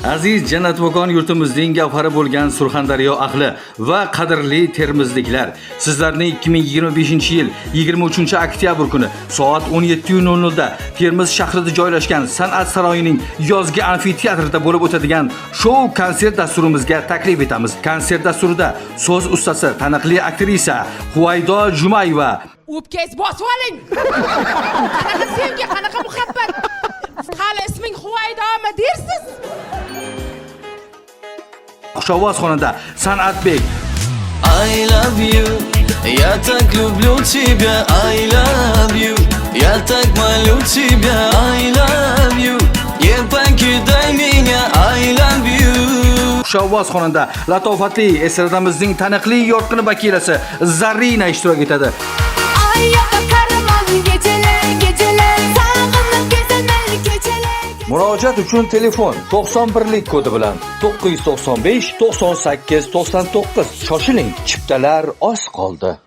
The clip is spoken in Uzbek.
Aziz jannatvogon yurtimizning gavhari bo'lgan Surxondaryo ahli va qadrli termizliklar, sizlarni 2025-yil 23-oktyabr kuni soat 17:00 da Termiz shahrida joylashgan San'at saroyining yozgi amfiteatrida bo'lib o'tadigan shou konsert dasturimizga taklif etamiz. Konsert dasturida so'z ustasi, taniqli aktrisa Huvaydo Jumayeva O'pkangiz bosib oling. Qanaqa sevgi, qanaqa muhabbat. Hali isming Huvaydomi dersiz? Xushovoz xonanda San'atbek I love you, я так люблю тебя, I love you, я так молю тебя, I love you, не покидай меня, I love you. Xushovoz xonanda latofatli estradamizning taniqli yorqin vakilasi Zarina ishtirok etadi. Ayyoqqa qaraman geceler geceler sağınıp gezemen geceler. Murojaat uchun telefon 91lik kodi bilan 995 98 99. Shoshiling, chiptalar oz qoldi.